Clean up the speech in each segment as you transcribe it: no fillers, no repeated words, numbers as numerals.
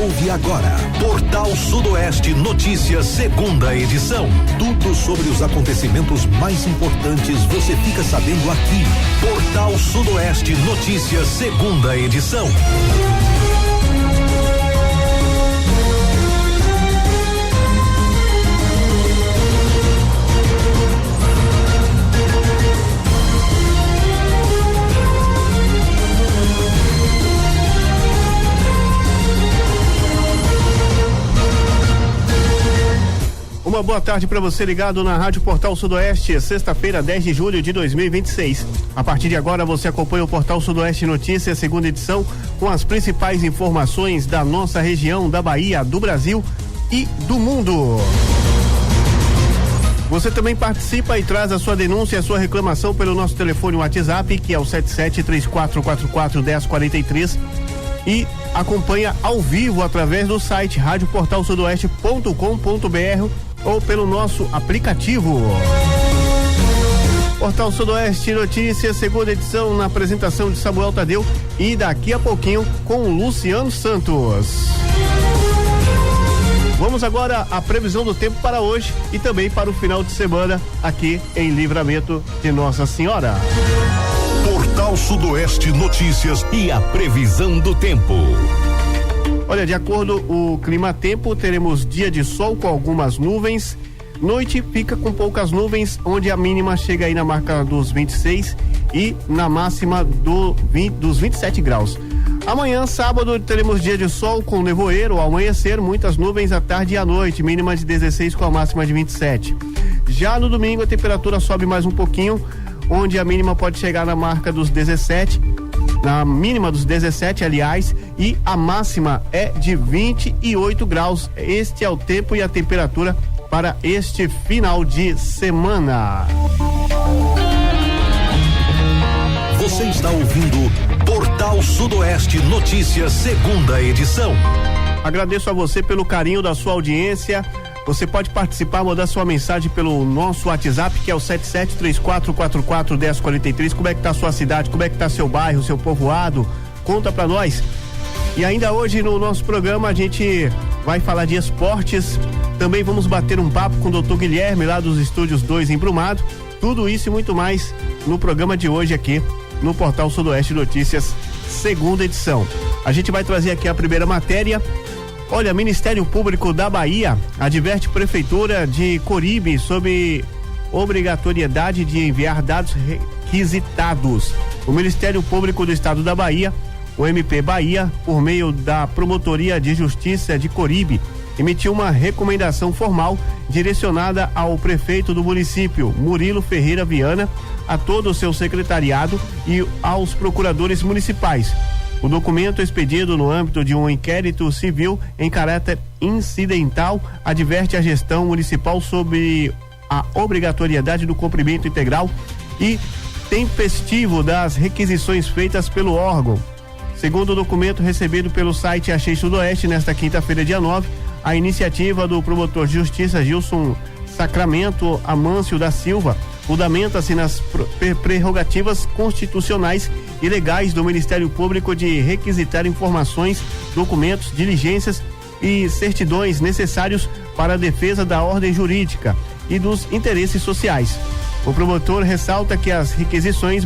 ouve agora Portal Sudoeste Notícias, segunda edição. Tudo sobre os acontecimentos mais importantes você fica sabendo aqui. Portal Sudoeste Notícias, segunda edição. Uma boa tarde para você ligado na Rádio Portal Sudoeste, sexta-feira, 10 de julho de 2026. A partir de agora você acompanha o Portal Sudoeste Notícias, segunda edição, com as principais informações da nossa região, da Bahia, do Brasil e do mundo. Você também participa e traz a sua denúncia e a sua reclamação pelo nosso telefone WhatsApp, que é o 7734441043, e acompanha ao vivo através do site radioportalsudoeste.com.br ou pelo nosso aplicativo. Portal Sudoeste Notícias, segunda edição, na apresentação de Samuel Tadeu e daqui a pouquinho com o Luciano Santos. Vamos agora à previsão do tempo para hoje e também para o final de semana aqui em Livramento de Nossa Senhora. Portal Sudoeste Notícias e a previsão do tempo. Olha, de acordo com o clima-tempo, teremos dia de sol com algumas nuvens, noite fica com poucas nuvens, onde a mínima chega aí na marca dos 26 e na máxima dos 27 graus. Amanhã, sábado, teremos dia de sol com nevoeiro ao amanhecer, muitas nuvens à tarde e à noite, mínima de 16 com a máxima de 27. Já no domingo a temperatura sobe mais um pouquinho, onde a mínima pode chegar na marca dos 17, na mínima dos 17, aliás, e a máxima é de 28 graus. Este é o tempo e a temperatura para este final de semana. Você está ouvindo Portal Sudoeste Notícias, segunda edição. Agradeço a você pelo carinho da sua audiência. Você pode participar, mandar sua mensagem pelo nosso WhatsApp, que é o 7734441043. Como é que tá a sua cidade? Como é que tá seu bairro, seu povoado? Conta pra nós. E ainda hoje no nosso programa a gente vai falar de esportes. Também vamos bater um papo com o Dr. Guilherme, lá dos Estúdios 2 em Brumado. Tudo isso e muito mais no programa de hoje aqui no Portal Sudoeste Notícias, segunda edição. A gente vai trazer aqui a primeira matéria. Olha, Ministério Público da Bahia adverte Prefeitura de Coribe sobre obrigatoriedade de enviar dados requisitados. O Ministério Público do Estado da Bahia, o MP Bahia, por meio da Promotoria de Justiça de Coribe, emitiu uma recomendação formal direcionada ao prefeito do município, Murilo Ferreira Viana, a todo o seu secretariado e aos procuradores municipais. O documento, expedido no âmbito de um inquérito civil em caráter incidental, adverte a gestão municipal sobre a obrigatoriedade do cumprimento integral e tempestivo das requisições feitas pelo órgão. Segundo o documento recebido pelo site Achei Sudoeste, nesta quinta-feira, dia 9, a iniciativa do promotor de justiça Gilson Sacramento Amâncio da Silva fundamenta-se nas prerrogativas constitucionais e legais do Ministério Público de requisitar informações, documentos, diligências e certidões necessários para a defesa da ordem jurídica e dos interesses sociais. O promotor ressalta que as requisições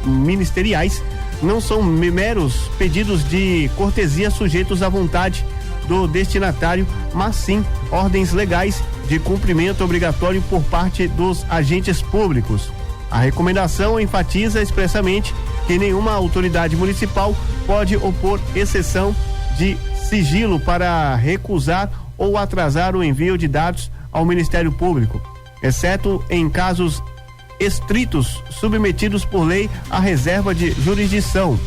ministeriais não são meros pedidos de cortesia sujeitos à vontade do destinatário, mas sim ordens legais de cumprimento obrigatório por parte dos agentes públicos. A recomendação enfatiza expressamente que nenhuma autoridade municipal pode opor exceção de sigilo para recusar ou atrasar o envio de dados ao Ministério Público, exceto em casos estritos submetidos por lei à reserva de jurisdição.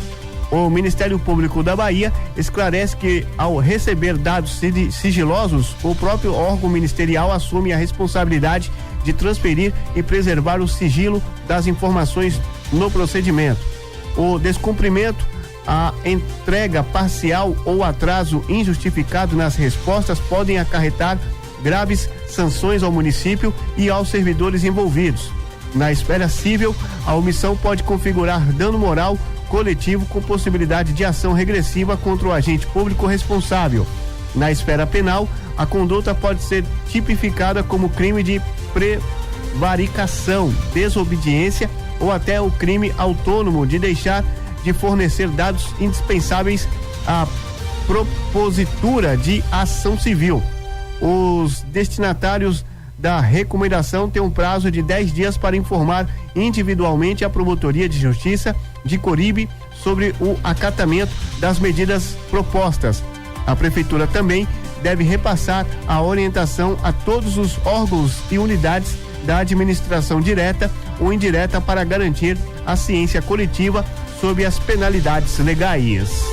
O Ministério Público da Bahia esclarece que, ao receber dados sigilosos, o próprio órgão ministerial assume a responsabilidade de transferir e preservar o sigilo das informações no procedimento. O descumprimento, a entrega parcial ou atraso injustificado nas respostas podem acarretar graves sanções ao município e aos servidores envolvidos. Na esfera civil, a omissão pode configurar dano moral coletivo com possibilidade de ação regressiva contra o agente público responsável. Na esfera penal, a conduta pode ser tipificada como crime de prevaricação, desobediência ou até o crime autônomo de deixar de fornecer dados indispensáveis à propositura de ação civil. Os destinatários da recomendação têm um prazo de 10 dias para informar individualmente a Promotoria de Justiça de Coribe sobre o acatamento das medidas propostas. A Prefeitura também deve repassar a orientação a todos os órgãos e unidades da administração direta ou indireta para garantir a ciência coletiva sobre as penalidades legais.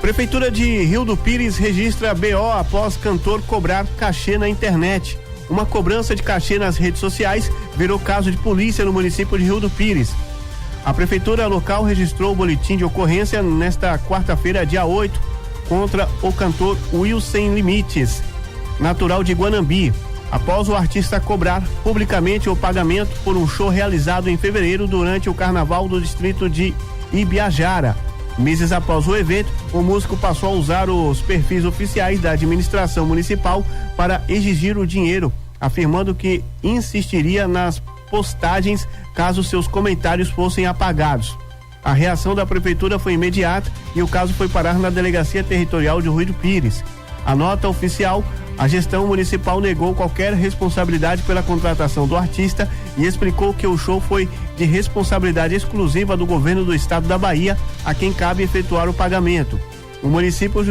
Prefeitura de Rio do Pires registra BO após cantor cobrar cachê na internet. Uma cobrança de cachê nas redes sociais virou caso de polícia no município de Rio do Pires. A prefeitura local registrou o boletim de ocorrência nesta quarta-feira, dia 8, contra o cantor Will Sem Limites, natural de Guanambi, após o artista cobrar publicamente o pagamento por um show realizado em fevereiro durante o carnaval do distrito de Ibiajara. Meses após o evento, o músico passou a usar os perfis oficiais da administração municipal para exigir o dinheiro, afirmando que insistiria nas postagens caso seus comentários fossem apagados. A reação da prefeitura foi imediata e o caso foi parar na Delegacia Territorial de Rio do Pires. A nota oficial: a gestão municipal negou qualquer responsabilidade pela contratação do artista e explicou que o show foi de responsabilidade exclusiva do governo do estado da Bahia, a quem cabe efetuar o pagamento. O município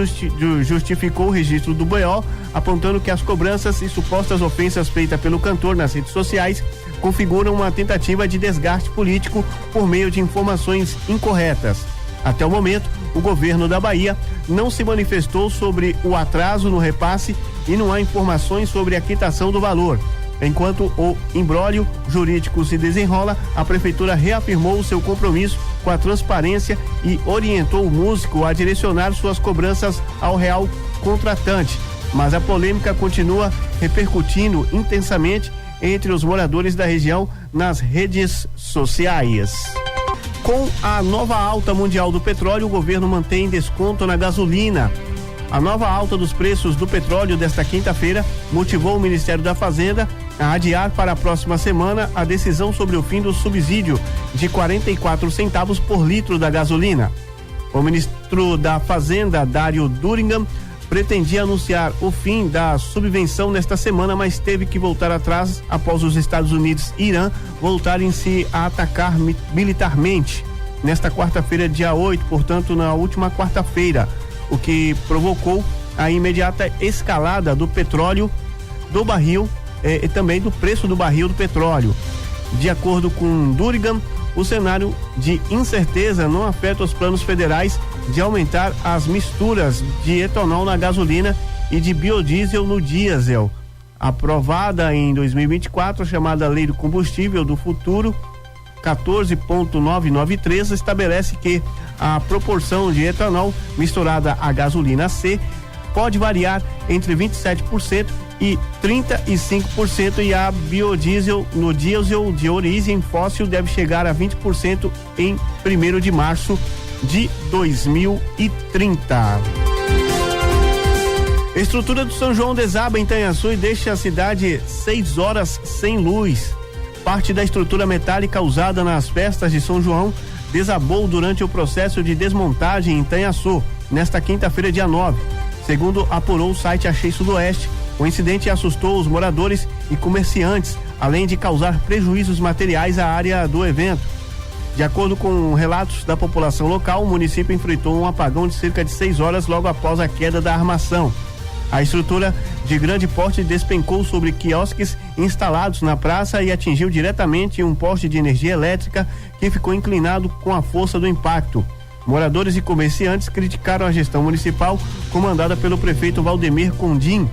justificou o registro do BO, apontando que as cobranças e supostas ofensas feitas pelo cantor nas redes sociais configuram uma tentativa de desgaste político por meio de informações incorretas. Até o momento, o governo da Bahia não se manifestou sobre o atraso no repasse e não há informações sobre a quitação do valor. Enquanto o imbróglio jurídico se desenrola, a prefeitura reafirmou o seu compromisso com a transparência e orientou o músico a direcionar suas cobranças ao real contratante. Mas a polêmica continua repercutindo intensamente entre os moradores da região nas redes sociais. Com a nova alta mundial do petróleo, o governo mantém desconto na gasolina. A nova alta dos preços do petróleo desta quinta-feira motivou o Ministério da Fazenda a adiar para a próxima semana a decisão sobre o fim do subsídio de 44 centavos por litro da gasolina. O ministro da Fazenda, Dário Duringham, pretendia anunciar o fim da subvenção nesta semana, mas teve que voltar atrás após os Estados Unidos e Irã voltarem-se a atacar militarmente nesta quarta-feira, dia 8, portanto na última quarta-feira, o que provocou a imediata escalada do petróleo, do barril e também do preço do barril do petróleo. De acordo com Duringham, o cenário de incerteza não afeta os planos federais de aumentar as misturas de etanol na gasolina e de biodiesel no diesel. Aprovada em 2024, a chamada Lei do Combustível do Futuro 14.993 estabelece que a proporção de etanol misturada à gasolina C pode variar entre 27% e 35% e a biodiesel no diesel de origem fóssil deve chegar a 20% em 1º de março de 2030. Estrutura do São João desaba em Itanhaçu e deixa a cidade 6 horas sem luz. Parte da estrutura metálica usada nas festas de São João desabou durante o processo de desmontagem em Itanhaçu, nesta quinta-feira, dia 9. Segundo apurou o site Achei Sudoeste, o incidente assustou os moradores e comerciantes, além de causar prejuízos materiais à área do evento. De acordo com relatos da população local, o município enfrentou um apagão de cerca de 6 horas logo após a queda da armação. A estrutura de grande porte despencou sobre quiosques instalados na praça e atingiu diretamente um poste de energia elétrica que ficou inclinado com a força do impacto. Moradores e comerciantes criticaram a gestão municipal, comandada pelo prefeito Valdemir Condim,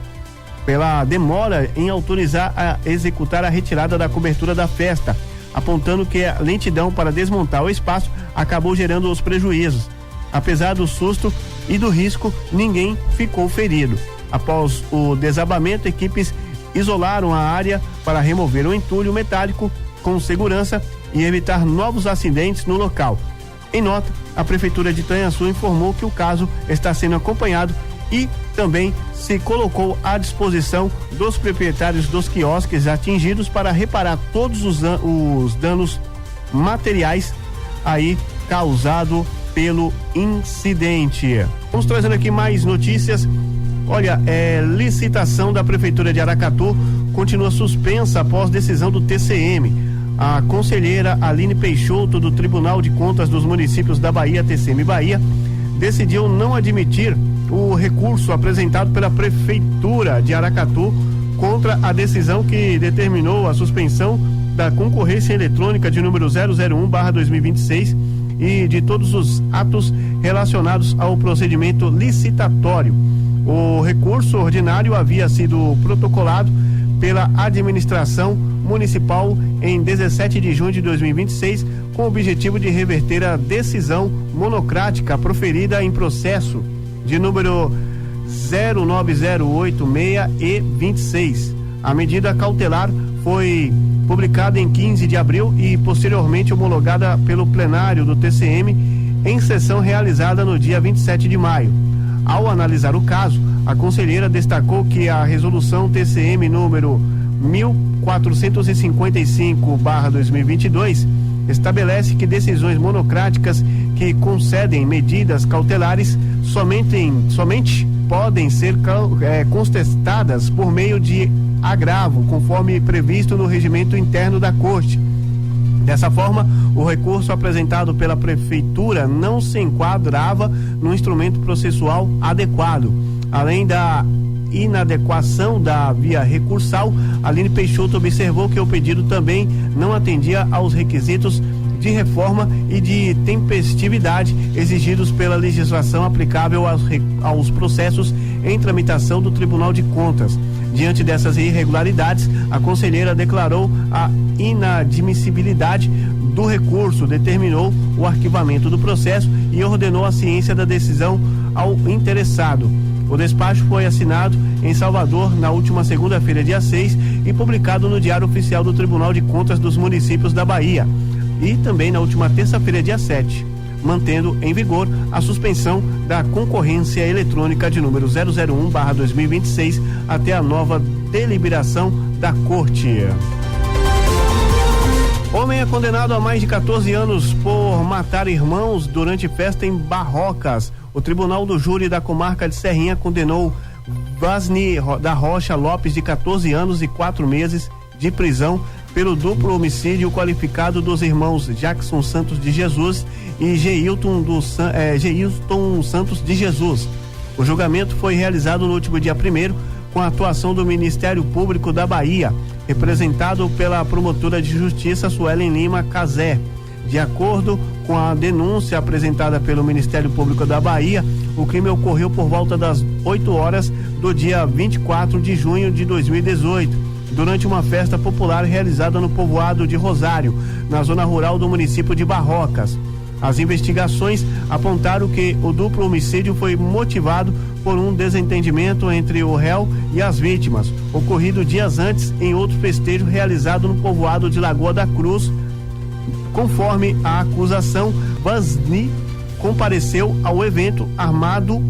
pela demora em autorizar a executar a retirada da cobertura da festa, apontando que a lentidão para desmontar o espaço acabou gerando os prejuízos. Apesar do susto e do risco, ninguém ficou ferido. Após o desabamento, equipes isolaram a área para remover o entulho metálico com segurança e evitar novos acidentes no local. Em nota, a Prefeitura de Itanhaçu informou que o caso está sendo acompanhado e também se colocou à disposição dos proprietários dos quiosques atingidos para reparar todos os danos materiais aí causado pelo incidente. Vamos trazendo aqui mais notícias. Olha, licitação da Prefeitura de Aracatu continua suspensa após decisão do TCM. A conselheira Aline Peixoto, do Tribunal de Contas dos Municípios da Bahia, TCM Bahia, decidiu não admitir o recurso apresentado pela Prefeitura de Aracatu contra a decisão que determinou a suspensão da concorrência eletrônica de número 001/2026 e de todos os atos relacionados ao procedimento licitatório. O recurso ordinário havia sido protocolado pela administração municipal em 17 de junho de 2026, com o objetivo de reverter a decisão monocrática proferida em processo de número 09086/26. A medida cautelar foi publicada em 15 de abril e posteriormente homologada pelo plenário do TCM em sessão realizada no dia 27 de maio. Ao analisar o caso, a conselheira destacou que a resolução TCM número 1455/2022 estabelece que decisões monocráticas que concedem medidas cautelares somente podem ser contestadas por meio de agravo, conforme previsto no regimento interno da Corte. Dessa forma, o recurso apresentado pela Prefeitura não se enquadrava no instrumento processual adequado. Além da inadequação da via recursal, Aline Peixoto observou que o pedido também não atendia aos requisitos de reforma e de tempestividade exigidos pela legislação aplicável aos processos em tramitação do Tribunal de Contas. Diante dessas irregularidades, a conselheira declarou a inadmissibilidade do recurso, determinou o arquivamento do processo e ordenou a ciência da decisão ao interessado. O despacho foi assinado em Salvador na última segunda-feira, dia 6, e publicado no Diário Oficial do Tribunal de Contas dos Municípios da Bahia, e também na última terça-feira, dia 7, mantendo em vigor a suspensão da concorrência eletrônica de número 001/2026 até a nova deliberação da Corte. Homem é condenado a mais de 14 anos por matar irmãos durante festa em Barrocas. O Tribunal do Júri da Comarca de Serrinha condenou Vasni da Rocha Lopes, de 14 anos e 4 meses de prisão, pelo duplo homicídio qualificado dos irmãos Jackson Santos de Jesus e Geilton Santos de Jesus. O julgamento foi realizado no último dia 1º, com a atuação do Ministério Público da Bahia, representado pela promotora de justiça Suelen Lima Cazé. De acordo com a denúncia apresentada pelo Ministério Público da Bahia, o crime ocorreu por volta das 8 horas do dia 24 de junho de 2018, durante uma festa popular realizada no povoado de Rosário, na zona rural do município de Barrocas. As investigações apontaram que o duplo homicídio foi motivado por um desentendimento entre o réu e as vítimas, ocorrido dias antes em outro festejo realizado no povoado de Lagoa da Cruz. Conforme a acusação, Vasni compareceu ao evento armado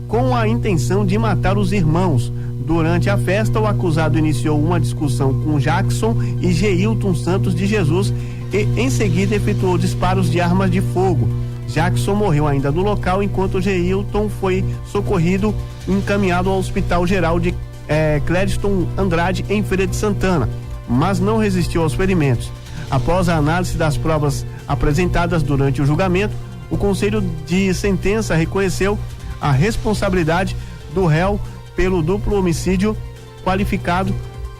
com a intenção de matar os irmãos. Durante a festa, o acusado iniciou uma discussão com Jackson e Geilton Santos de Jesus e, em seguida, efetuou disparos de armas de fogo. Jackson morreu ainda no local, enquanto Geilton foi socorrido e encaminhado ao Hospital Geral de Clériston Andrade, em Feira de Santana, mas não resistiu aos ferimentos. Após a análise das provas apresentadas durante o julgamento, o Conselho de Sentença reconheceu a responsabilidade do réu pelo duplo homicídio qualificado,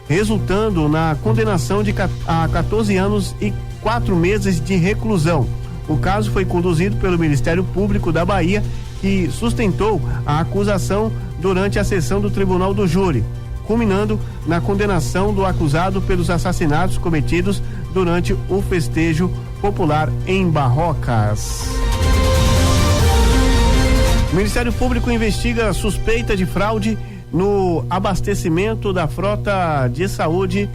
resultando na condenação a 14 anos e 4 meses de reclusão. O caso foi conduzido pelo Ministério Público da Bahia, que sustentou a acusação durante a sessão do Tribunal do Júri, culminando na condenação do acusado pelos assassinatos cometidos durante o festejo popular em Barrocas. O Ministério Público investiga a suspeita de fraude no abastecimento da frota de saúde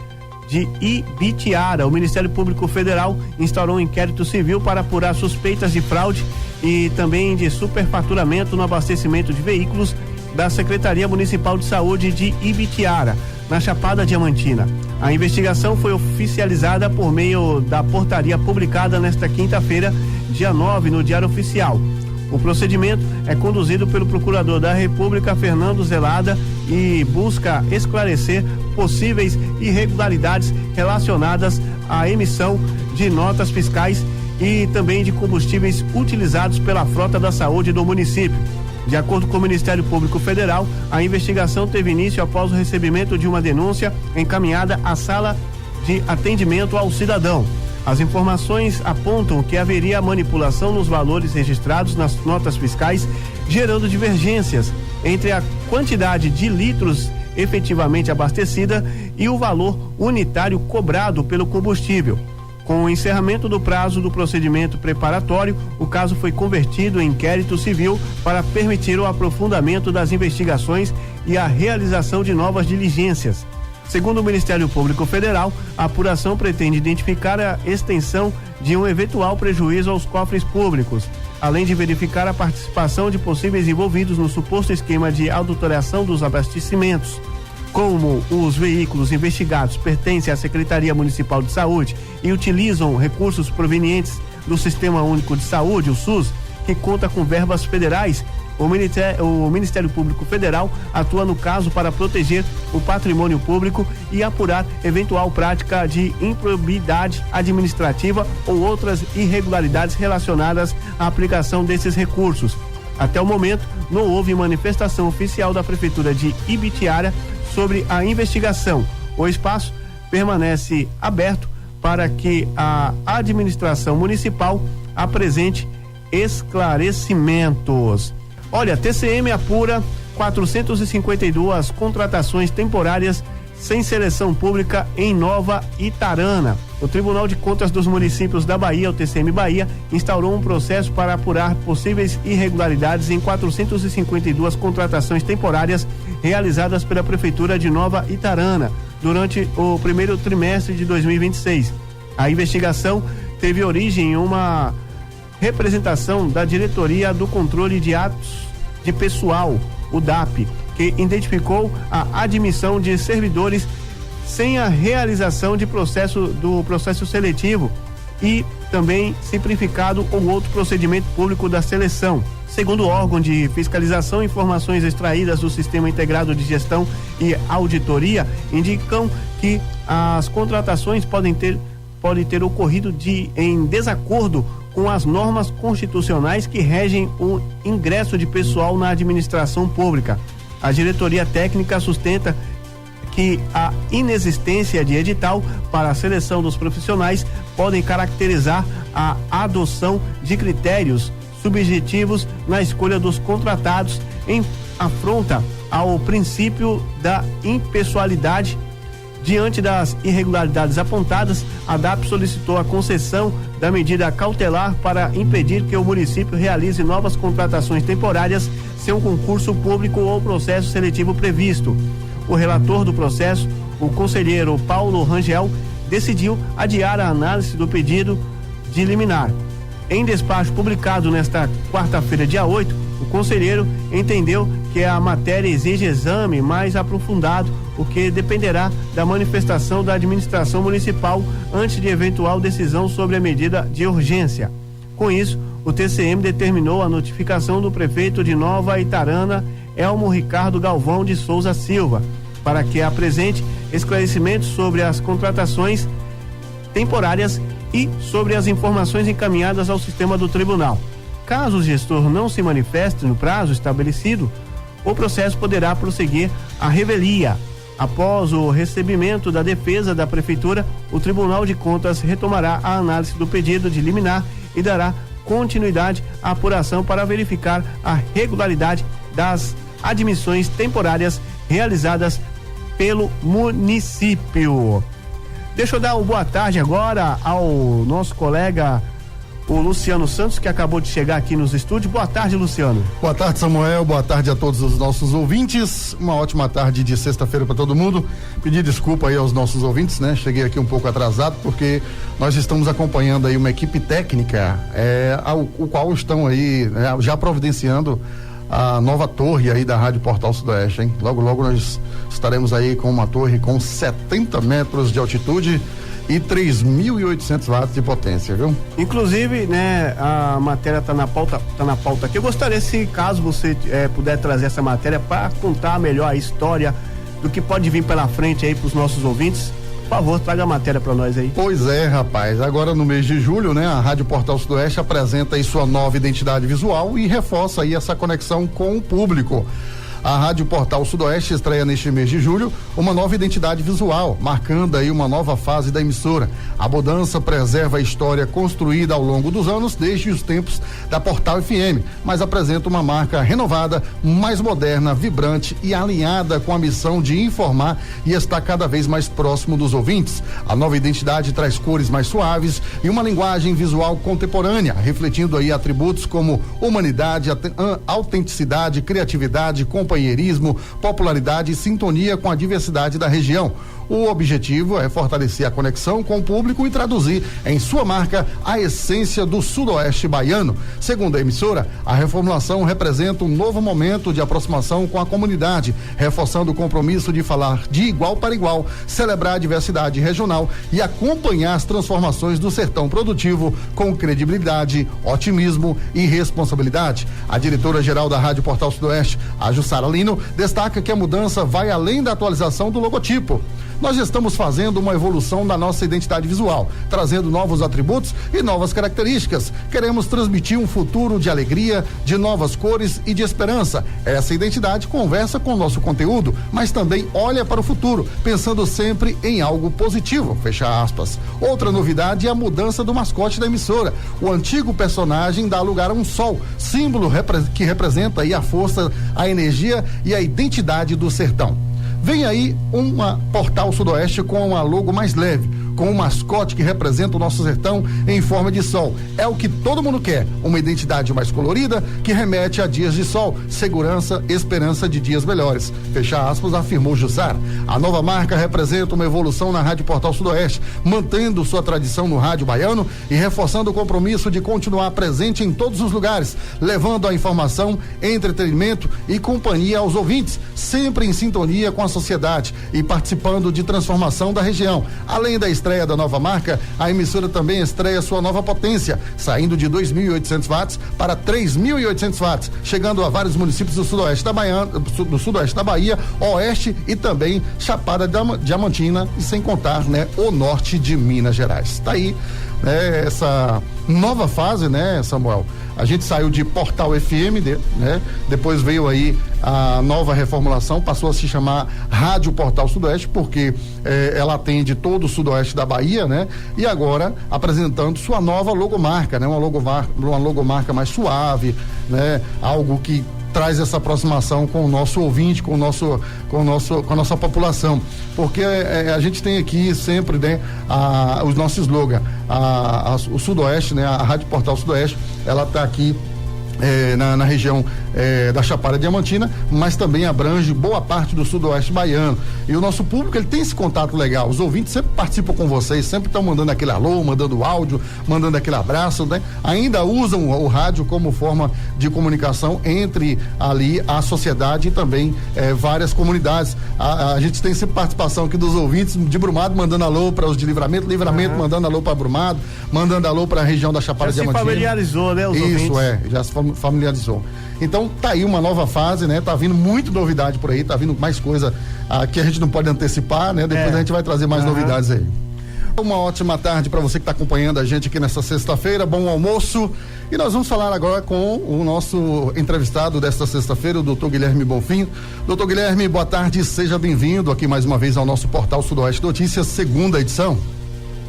de Ibitiara. O Ministério Público Federal instaurou um inquérito civil para apurar suspeitas de fraude e também de superfaturamento no abastecimento de veículos da Secretaria Municipal de Saúde de Ibitiara, na Chapada Diamantina. A investigação foi oficializada por meio da portaria publicada nesta quinta-feira, dia 9, no Diário Oficial. O procedimento é conduzido pelo Procurador da República, Fernando Zelada, e busca esclarecer possíveis irregularidades relacionadas à emissão de notas fiscais e também de combustíveis utilizados pela frota da saúde do município. De acordo com o Ministério Público Federal, a investigação teve início após o recebimento de uma denúncia encaminhada à Sala de Atendimento ao Cidadão. As informações apontam que haveria manipulação nos valores registrados nas notas fiscais, gerando divergências entre a quantidade de litros efetivamente abastecida e o valor unitário cobrado pelo combustível. Com o encerramento do prazo do procedimento preparatório, o caso foi convertido em inquérito civil para permitir o aprofundamento das investigações e a realização de novas diligências. Segundo o Ministério Público Federal, a apuração pretende identificar a extensão de um eventual prejuízo aos cofres públicos, além de verificar a participação de possíveis envolvidos no suposto esquema de adulteração dos abastecimentos. Como os veículos investigados pertencem à Secretaria Municipal de Saúde e utilizam recursos provenientes do Sistema Único de Saúde, o SUS, que conta com verbas federais, o Ministério Público Federal atua no caso para proteger o patrimônio público e apurar eventual prática de improbidade administrativa ou outras irregularidades relacionadas à aplicação desses recursos. Até o momento, não houve manifestação oficial da Prefeitura de Ibitiara sobre a investigação. O espaço permanece aberto para que a administração municipal apresente esclarecimentos. Olha, TCM apura 452 contratações temporárias sem seleção pública em Nova Itarana. O Tribunal de Contas dos Municípios da Bahia, o TCM Bahia, instaurou um processo para apurar possíveis irregularidades em 452 contratações temporárias realizadas pela Prefeitura de Nova Itarana durante o primeiro trimestre de 2026. A investigação teve origem em uma representação da Diretoria do Controle de Atos de Pessoal, o DAP, que identificou a admissão de servidores sem a realização do processo seletivo e também simplificado ou outro procedimento público da seleção. Segundo o órgão de fiscalização, informações extraídas do Sistema Integrado de Gestão e Auditoria indicam que as contratações podem ter ocorrido em desacordo com as normas constitucionais que regem o ingresso de pessoal na administração pública. A diretoria técnica sustenta que a inexistência de edital para a seleção dos profissionais podem caracterizar a adoção de critérios subjetivos na escolha dos contratados em afronta ao princípio da impessoalidade. Diante das irregularidades apontadas, a DAP solicitou a concessão da medida cautelar para impedir que o município realize novas contratações temporárias sem um concurso público ou processo seletivo previsto. O relator do processo, o conselheiro Paulo Rangel, decidiu adiar a análise do pedido de liminar. Em despacho publicado nesta quarta-feira, dia 8, o conselheiro entendeu que a matéria exige exame mais aprofundado, o que dependerá da manifestação da administração municipal antes de eventual decisão sobre a medida de urgência. Com isso, o TCM determinou a notificação do prefeito de Nova Itarana, Elmo Ricardo Galvão de Souza Silva, para que apresente esclarecimentos sobre as contratações temporárias e sobre as informações encaminhadas ao sistema do tribunal. Caso o gestor não se manifeste no prazo estabelecido, o processo poderá prosseguir à revelia. Após o recebimento da defesa da Prefeitura, o Tribunal de Contas retomará a análise do pedido de liminar e dará continuidade à apuração para verificar a regularidade das admissões temporárias realizadas pelo município. Deixa eu dar uma boa tarde agora ao nosso colega o Luciano Santos, que acabou de chegar aqui nos estúdios. Boa tarde, Luciano. Boa tarde, Samuel. Boa tarde a todos os nossos ouvintes. Uma ótima tarde de sexta-feira para todo mundo. Pedir desculpa aí aos nossos ouvintes, né? Cheguei aqui um pouco atrasado porque nós estamos acompanhando aí uma equipe técnica, o qual estão aí já providenciando a nova torre aí da Rádio Portal Sudoeste, hein? Logo, logo nós estaremos aí com uma torre com 70 metros de altitude e 3.800 watts de potência, viu? Inclusive, né, a matéria tá na pauta aqui. Eu gostaria, se caso você puder trazer essa matéria para contar melhor a história do que pode vir pela frente aí pros nossos ouvintes. Por favor, traga a matéria para nós aí. Pois é, rapaz, agora no mês de julho, né, a Rádio Portal Sudoeste apresenta aí sua nova identidade visual e reforça aí essa conexão com o público. A Rádio Portal Sudoeste estreia neste mês de julho uma nova identidade visual, marcando aí uma nova fase da emissora. A mudança preserva a história construída ao longo dos anos, desde os tempos da Portal FM, mas apresenta uma marca renovada, mais moderna, vibrante e alinhada com a missão de informar e estar cada vez mais próximo dos ouvintes. A nova identidade traz cores mais suaves e uma linguagem visual contemporânea, refletindo aí atributos como humanidade, autenticidade, criatividade, companheirismo, popularidade e sintonia com a diversidade da região. O objetivo é fortalecer a conexão com o público e traduzir em sua marca a essência do Sudoeste baiano. Segundo a emissora, a reformulação representa um novo momento de aproximação com a comunidade, reforçando o compromisso de falar de igual para igual, celebrar a diversidade regional e acompanhar as transformações do sertão produtivo com credibilidade, otimismo e responsabilidade. A diretora-geral da Rádio Portal Sudoeste, a Jussara Lino, destaca que a mudança vai além da atualização do logotipo. Nós estamos fazendo uma evolução da nossa identidade visual, trazendo novos atributos e novas características. Queremos transmitir um futuro de alegria, de novas cores e de esperança. Essa identidade conversa com o nosso conteúdo, mas também olha para o futuro, pensando sempre em algo positivo, fecha aspas. Outra novidade é a mudança do mascote da emissora. O antigo personagem dá lugar a um sol, símbolo que representa aí a força, a energia e a identidade do sertão. Vem aí uma Portal Sudoeste com uma logo mais leve, com um mascote que representa o nosso sertão em forma de sol. É o que todo mundo quer, uma identidade mais colorida que remete a dias de sol, segurança, esperança de dias melhores. Fecha aspas, afirmou Jussara. A nova marca representa uma evolução na Rádio Portal Sudoeste, mantendo sua tradição no rádio baiano e reforçando o compromisso de continuar presente em todos os lugares, levando a informação, entretenimento e companhia aos ouvintes, sempre em sintonia com a sociedade e participando de transformação da região. Além da estreia da nova marca, a emissora também estreia sua nova potência, saindo de 2.800 watts para 3.800 watts, chegando a vários municípios do sudoeste da Bahia, oeste e também Chapada Diamantina, e sem contar, né, o norte de Minas Gerais. Tá aí, né, essa nova fase, né, Samuel? A gente saiu de Portal FM, né? Depois veio aí a nova reformulação, passou a se chamar Rádio Portal Sudoeste, porque ela atende todo o sudoeste da Bahia, né? E agora apresentando sua nova logomarca, né? Uma logomarca mais suave, né? Algo que traz essa aproximação com o nosso ouvinte, com a nossa população, porque a gente tem aqui sempre, né, o nosso slogan, o Sudoeste, né, a Rádio Portal Sudoeste, ela está aqui na região da Chapada Diamantina, mas também abrange boa parte do sudoeste baiano. E o nosso público, ele tem esse contato legal. Os ouvintes sempre participam com vocês, sempre estão mandando aquele alô, mandando áudio, mandando aquele abraço, né? Ainda usam o rádio como forma de comunicação entre ali a sociedade e também várias comunidades. A gente tem sempre participação aqui dos ouvintes de Brumado, mandando alô para os de Livramento, mandando alô para Brumado, mandando alô para a região da Chapada Diamantina. Se familiarizou, né, os ouvintes? Isso, já se familiarizou. Então tá aí uma nova fase, né? Tá vindo muita novidade por aí, tá vindo mais coisa que a gente não pode antecipar, né? Depois a gente vai trazer mais novidades aí. Uma ótima tarde para você que está acompanhando a gente aqui nessa sexta-feira, bom almoço. E nós vamos falar agora com o nosso entrevistado desta sexta-feira, o Dr. Guilherme Bonfim. Dr. Guilherme, boa tarde, seja bem-vindo aqui mais uma vez ao nosso Portal Sudoeste Notícias, segunda edição.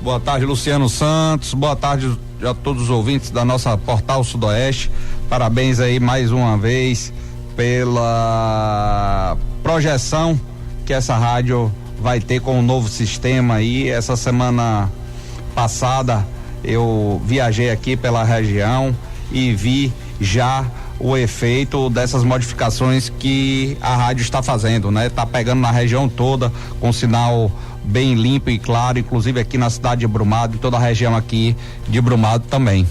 Boa tarde, Luciano Santos, boa tarde a todos os ouvintes da nossa Portal Sudoeste. Parabéns aí mais uma vez pela projeção que essa rádio vai ter com o novo sistema aí. Essa semana passada eu viajei aqui pela região e vi já o efeito dessas modificações que a rádio está fazendo, né? Tá pegando na região toda com sinal bem limpo e claro, inclusive aqui na cidade de Brumado e toda a região aqui de Brumado também.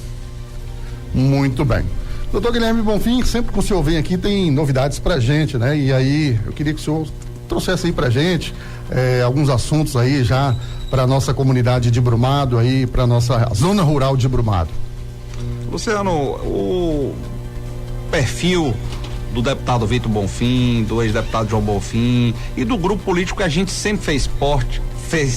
Muito bem. Doutor Guilherme Bonfim, sempre que o senhor vem aqui tem novidades pra gente, né? E aí eu queria que o senhor trouxesse aí pra gente alguns assuntos aí já para nossa comunidade de Brumado aí, para nossa zona rural de Brumado. Luciano, o perfil do deputado Vitor Bonfim, do ex-deputado João Bonfim e do grupo político que a gente sempre fez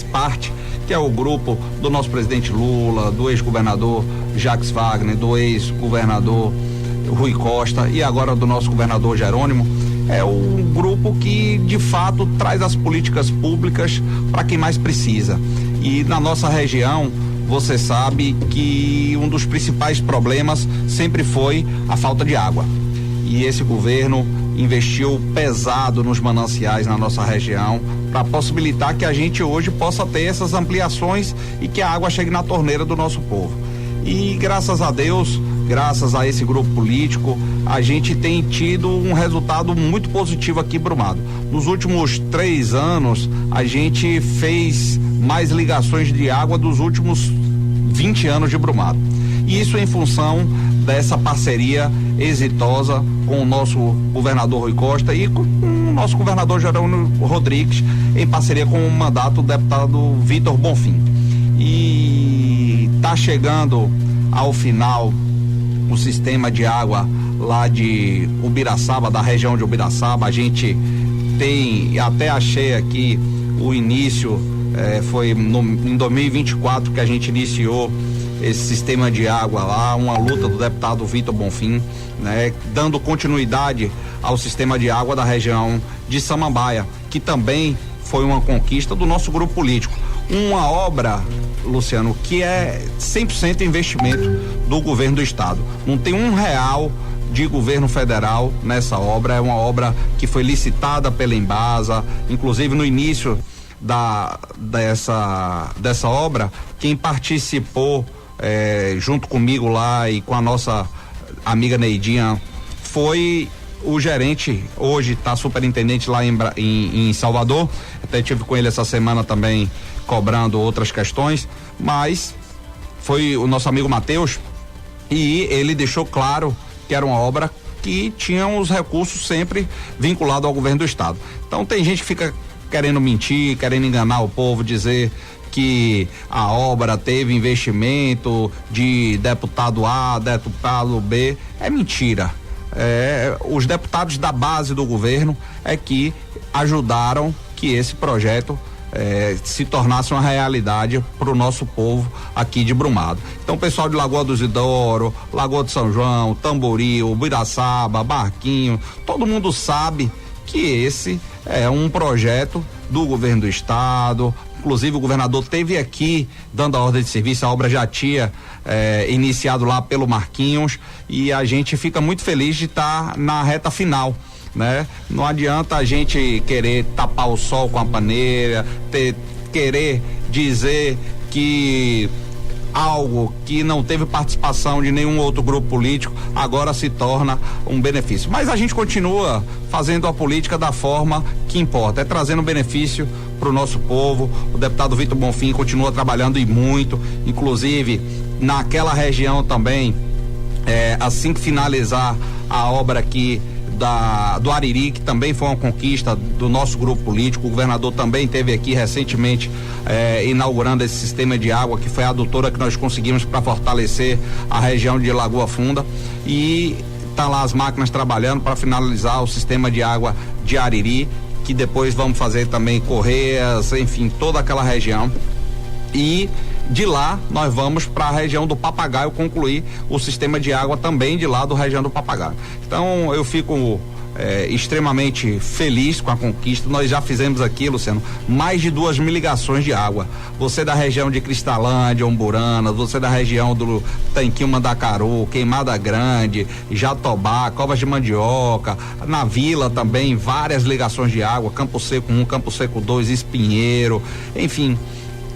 parte, que é o grupo do nosso presidente Lula, do ex-governador Jacques Wagner, do ex-governador Rui Costa e agora do nosso governador Jerônimo, é um grupo que de fato traz as políticas públicas para quem mais precisa. E na nossa região, você sabe que um dos principais problemas sempre foi a falta de água. E esse governo investiu pesado nos mananciais na nossa região para possibilitar que a gente hoje possa ter essas ampliações e que a água chegue na torneira do nosso povo. E graças a Deus, graças a esse grupo político, a gente tem tido um resultado muito positivo aqui em Brumado. Nos últimos 3 anos, a gente fez mais ligações de água dos últimos 20 anos de Brumado. E isso em função dessa parceria exitosa com o nosso governador Rui Costa e com o nosso governador Jerônimo Rodrigues, em parceria com o mandato do deputado Vitor Bonfim. E está chegando ao final o sistema de água lá de Ubiraçaba, da região de Ubiraçaba. A gente tem, até achei aqui o início, foi em 2024 que a gente iniciou esse sistema de água lá, uma luta do deputado Vitor Bonfim, né, dando continuidade ao sistema de água da região de Samambaia, que também foi uma conquista do nosso grupo político. Uma obra, Luciano, que é 100% investimento do governo do estado. Não tem R$1 de governo federal nessa obra, é uma obra que foi licitada pela Embasa, inclusive no início dessa obra, quem participou junto comigo lá e com a nossa amiga Neidinha foi o gerente, hoje está superintendente lá em Salvador, até tive com ele essa semana também cobrando outras questões, mas foi o nosso amigo Matheus e ele deixou claro que era uma obra que tinha os recursos sempre vinculados ao governo do estado. Então tem gente que fica querendo mentir, querendo enganar o povo, dizer que a obra teve investimento de deputado A, deputado B, é mentira. Os deputados da base do governo é que ajudaram que esse projeto se tornasse uma realidade para o nosso povo aqui de Brumado. Então o pessoal de Lagoa do Isidoro, Lagoa de São João, Tamboril, Ubiraçaba, Barquinho, todo mundo sabe que esse é um projeto do governo do estado. Inclusive o governador esteve aqui dando a ordem de serviço, a obra já tinha iniciado lá pelo Marquinhos e a gente fica muito feliz de estar na reta final, né? Não adianta a gente querer tapar o sol com a paneira, querer dizer que algo que não teve participação de nenhum outro grupo político agora se torna um benefício. Mas a gente continua fazendo a política da forma que importa, é trazendo benefício para o nosso povo. O deputado Vitor Bonfim continua trabalhando e muito, inclusive naquela região também, assim que finalizar a obra aqui do Ariri, que também foi uma conquista do nosso grupo político. O governador também esteve aqui recentemente inaugurando esse sistema de água, que foi a adutora que nós conseguimos para fortalecer a região de Lagoa Funda, e tá lá as máquinas trabalhando para finalizar o sistema de água de Ariri, que depois vamos fazer também Correias, enfim, toda aquela região. E de lá nós vamos para a região do Papagaio concluir o sistema de água também de lá da região do Papagaio. Então eu fico extremamente feliz com a conquista. Nós já fizemos aqui, Luciano, mais de 2.000 ligações de água. Você da região de Cristalândia, Umburanas, você da região do Tanquinho Mandacaru, Queimada Grande, Jatobá, Covas de Mandioca, na Vila também várias ligações de água, Campo Seco 1, Campo Seco 2, Espinheiro, enfim,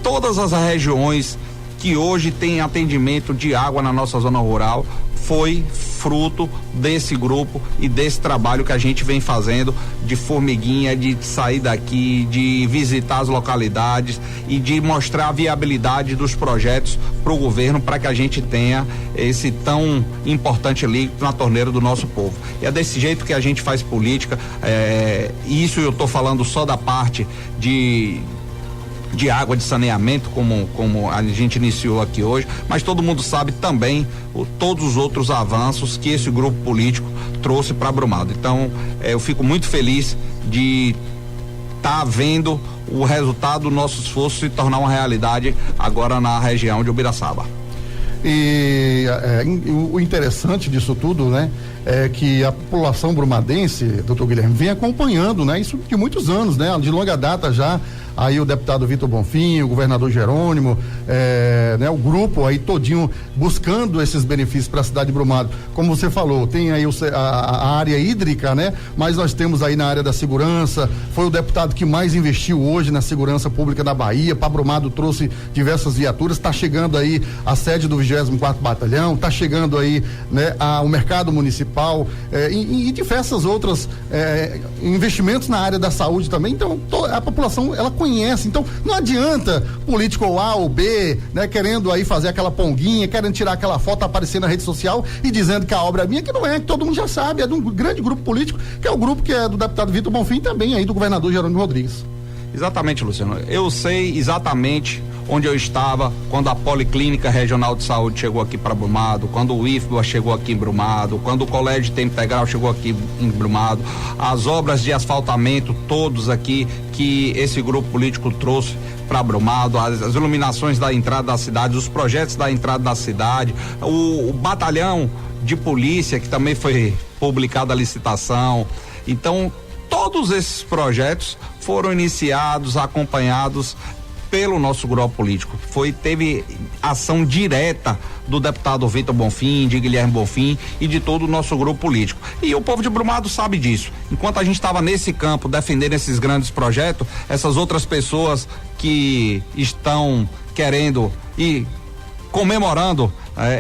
todas as regiões que hoje tem atendimento de água na nossa zona rural foi fruto desse grupo e desse trabalho que a gente vem fazendo de formiguinha, de sair daqui, de visitar as localidades e de mostrar a viabilidade dos projetos para o governo, para que a gente tenha esse tão importante líquido na torneira do nosso povo. E é desse jeito que a gente faz política. Isso eu estou falando só da parte de água, de saneamento, como a gente iniciou aqui hoje, mas todo mundo sabe também todos os outros avanços que esse grupo político trouxe para Brumado. Então, eu fico muito feliz de estar vendo o resultado do nosso esforço se tornar uma realidade agora na região de Ubiraçaba. E o interessante disso tudo, né, é que a população brumadense, doutor Guilherme, vem acompanhando, né, isso de muitos anos, né, de longa data já. Aí o deputado Vitor Bonfim, o governador Jerônimo, né, o grupo aí todinho buscando esses benefícios para a cidade de Brumado. Como você falou, tem aí a área hídrica, né? Mas nós temos aí na área da segurança, foi o deputado que mais investiu hoje na segurança pública da Bahia. Para Brumado trouxe diversas viaturas, está chegando aí a sede do 24º Batalhão, está chegando aí, né, o mercado municipal, e diversas outras investimentos na área da saúde também. Então a população, ela conhece, então não adianta político A ou B, né, querendo aí fazer aquela ponguinha, querendo tirar aquela foto, aparecer na rede social e dizendo que a obra é minha, que não é, que todo mundo já sabe, é de um grande grupo político, que é o grupo que é do deputado Vitor Bonfim e também aí do governador Jerônimo Rodrigues. Exatamente, Luciano. Eu sei exatamente onde eu estava quando a Policlínica Regional de Saúde chegou aqui para Brumado, quando o IFBA chegou aqui em Brumado, quando o Colégio de Tempo Integral chegou aqui em Brumado, as obras de asfaltamento, todos aqui que esse grupo político trouxe para Brumado, as iluminações da entrada da cidade, os projetos da entrada da cidade, o batalhão de polícia que também foi publicada a licitação. Então, todos esses projetos foram iniciados, acompanhados pelo nosso grupo político. Teve ação direta do deputado Vitor Bonfim, de Guilherme Bonfim e de todo o nosso grupo político. E o povo de Brumado sabe disso. Enquanto a gente estava nesse campo defendendo esses grandes projetos, essas outras pessoas que estão querendo e comemorando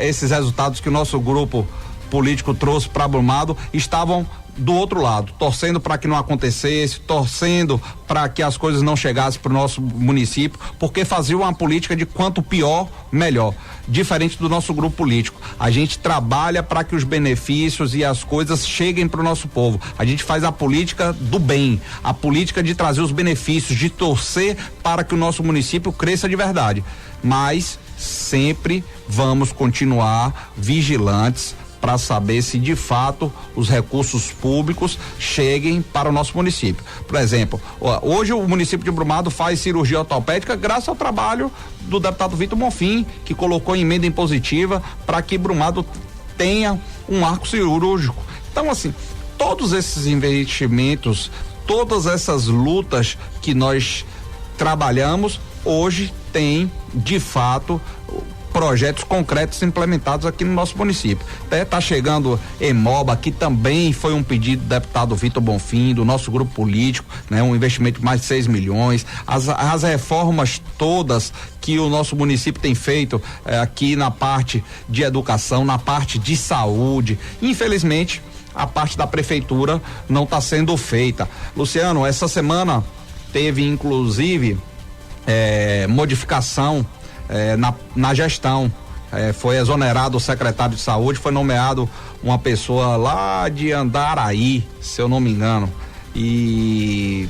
esses resultados que o nosso grupo político trouxe para Brumado estavam do outro lado, torcendo para que não acontecesse, torcendo para que as coisas não chegassem para o nosso município, porque fazia uma política de quanto pior, melhor. Diferente do nosso grupo político, a gente trabalha para que os benefícios e as coisas cheguem para o nosso povo. A gente faz a política do bem, a política de trazer os benefícios, de torcer para que o nosso município cresça de verdade. Mas sempre vamos continuar vigilantes para saber se de fato os recursos públicos cheguem para o nosso município. Por exemplo, hoje o município de Brumado faz cirurgia ortopédica graças ao trabalho do deputado Vitor Bonfim, que colocou emenda impositiva para que Brumado tenha um arco cirúrgico. Então, assim, todos esses investimentos, todas essas lutas que nós trabalhamos, hoje tem de fato projetos concretos implementados aqui no nosso município. Tá chegando Emoba, que também foi um pedido do deputado Vitor Bonfim, do nosso grupo político, né? Um investimento de mais de 6 milhões. As reformas todas que o nosso município tem feito aqui na parte de educação, na parte de saúde. Infelizmente, a parte da prefeitura não está sendo feita. Luciano, essa semana teve inclusive modificação na gestão. Foi exonerado o secretário de saúde, foi nomeado uma pessoa lá de Andaraí, se eu não me engano, e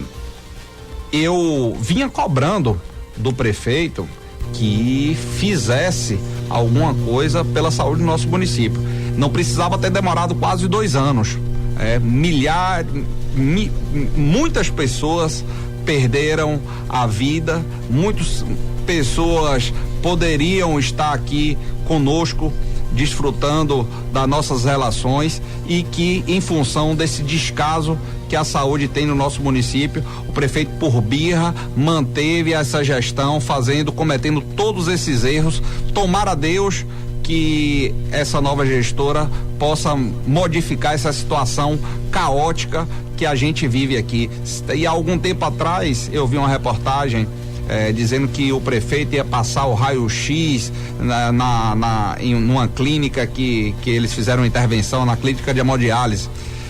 eu vinha cobrando do prefeito que fizesse alguma coisa pela saúde do nosso município. Não precisava ter demorado quase 2 anos. Muitas pessoas perderam a vida, muitas pessoas poderiam estar aqui conosco desfrutando das nossas relações e que, em função desse descaso que a saúde tem no nosso município, o prefeito, por birra, manteve essa gestão, cometendo todos esses erros. Tomara a Deus que essa nova gestora possa modificar essa situação caótica que a gente vive aqui. E há algum tempo atrás eu vi uma reportagem dizendo que o prefeito ia passar o raio-x numa clínica que eles fizeram intervenção, na clínica de hemodiálise.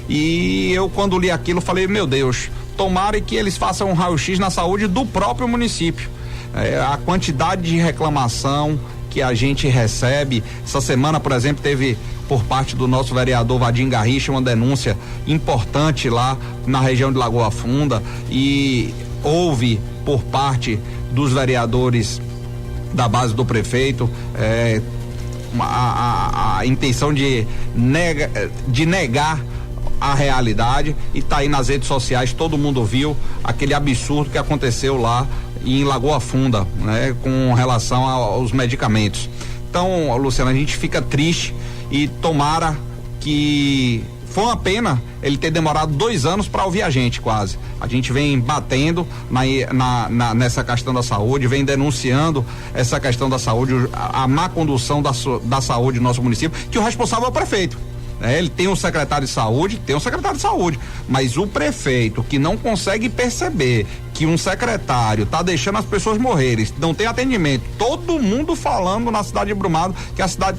E eu, quando li aquilo, falei, meu Deus, tomara que eles façam um raio-x na saúde do próprio município. A quantidade de reclamação que a gente recebe, essa semana, por exemplo, teve por parte do nosso vereador Vadim Garricha uma denúncia importante lá na região de Lagoa Funda, e houve por parte dos vereadores da base do prefeito a intenção de negar a realidade, e tá aí nas redes sociais, todo mundo viu aquele absurdo que aconteceu lá em Lagoa Funda, né, com relação aos medicamentos. Então, Luciana, a gente fica triste e tomara que... Foi uma pena ele ter demorado 2 anos para ouvir a gente, quase. A gente vem batendo nessa questão da saúde, vem denunciando essa questão da saúde, a má condução da saúde no nosso município, que o responsável é o prefeito. Ele tem um secretário de saúde, mas o prefeito que não consegue perceber que um secretário tá deixando as pessoas morrerem, não tem atendimento, todo mundo falando na cidade de Brumado que a cidade,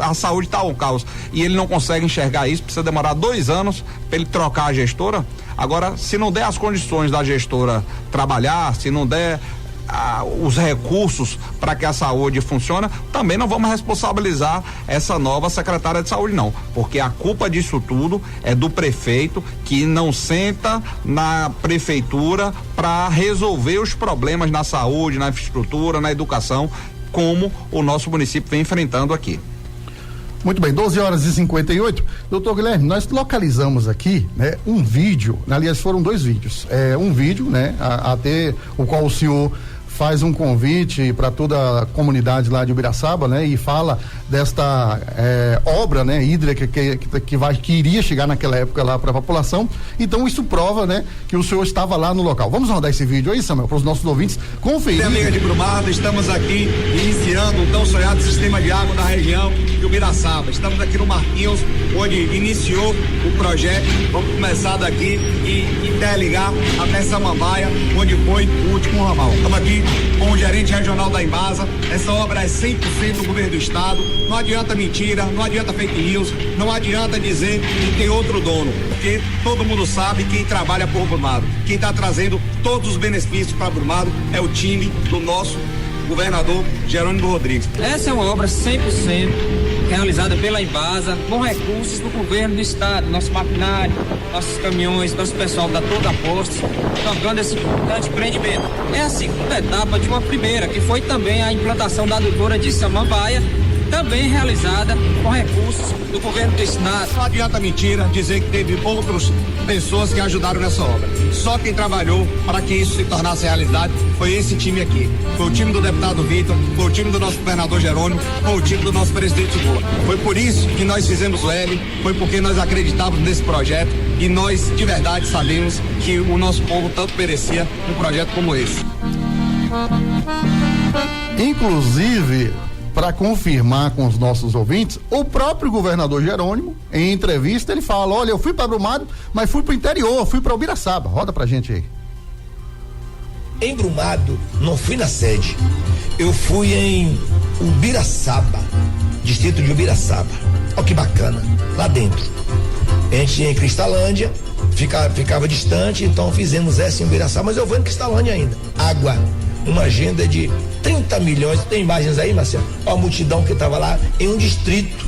a saúde tá um caos, e ele não consegue enxergar isso, precisa demorar 2 anos para ele trocar a gestora. Agora, se não der as condições da gestora trabalhar, se não der os recursos para que a saúde funcione, também não vamos responsabilizar essa nova secretária de saúde, não, porque a culpa disso tudo é do prefeito, que não senta na prefeitura para resolver os problemas na saúde, na infraestrutura, na educação, como o nosso município vem enfrentando aqui. Muito bem, 12h58. Doutor Guilherme, nós localizamos aqui, né, um vídeo, aliás, foram 2 vídeos. Um vídeo, né, até o qual o senhor faz um convite para toda a comunidade lá de Ubiraçaba, né, e fala desta obra, né, hídrica que iria chegar naquela época lá para a população. Então isso prova, né, que o senhor estava lá no local. Vamos rodar esse vídeo aí, Samuel, para os nossos ouvintes conferir. Amiga de Brumado, estamos aqui iniciando o tão sonhado sistema de água na região de Ubiraçaba. Estamos aqui no Marquinhos, onde iniciou o projeto. Vamos começar daqui e interligar até Samambaia, onde foi o último ramal. Estamos aqui com o gerente regional da Embasa. Essa obra é 100% do governo do estado. Não adianta mentira, não adianta fake news, não adianta dizer que tem outro dono, porque todo mundo sabe quem trabalha por Brumado. Quem está trazendo todos os benefícios para Brumado é o time do nosso governador Jerônimo Rodrigues. Essa é uma obra 100% realizada pela Embasa, com recursos do governo do estado, nosso maquinário, nossos caminhões, nosso pessoal dá todo aposto, tocando esse importante empreendimento. É a segunda etapa de uma primeira, que foi também a implantação da adutora de Samambaia, também realizada com recursos do governo do estado. Não adianta mentira dizer que teve outras pessoas que ajudaram nessa obra. Só quem trabalhou para que isso se tornasse realidade foi esse time aqui. Foi o time do deputado Vitor, foi o time do nosso governador Jerônimo, foi o time do nosso presidente Lula. Foi por isso que nós fizemos o L, foi porque nós acreditávamos nesse projeto e nós de verdade sabemos que o nosso povo tanto merecia um projeto como esse. Inclusive, para confirmar com os nossos ouvintes, o próprio governador Jerônimo, em entrevista, ele fala: olha, eu fui para Brumado, mas fui para o interior, fui para Ubiraçaba. Roda pra gente aí. Em Brumado, não fui na sede, eu fui em Ubiraçaba, distrito de Ubiraçaba. Olha que bacana, lá dentro. A gente ia em Cristalândia, ficava distante, então fizemos essa em Ubiraçaba, mas eu vou em Cristalândia ainda. Água, uma agenda de 30 milhões, tem imagens aí, Marcelo? Olha a multidão que estava lá em um distrito.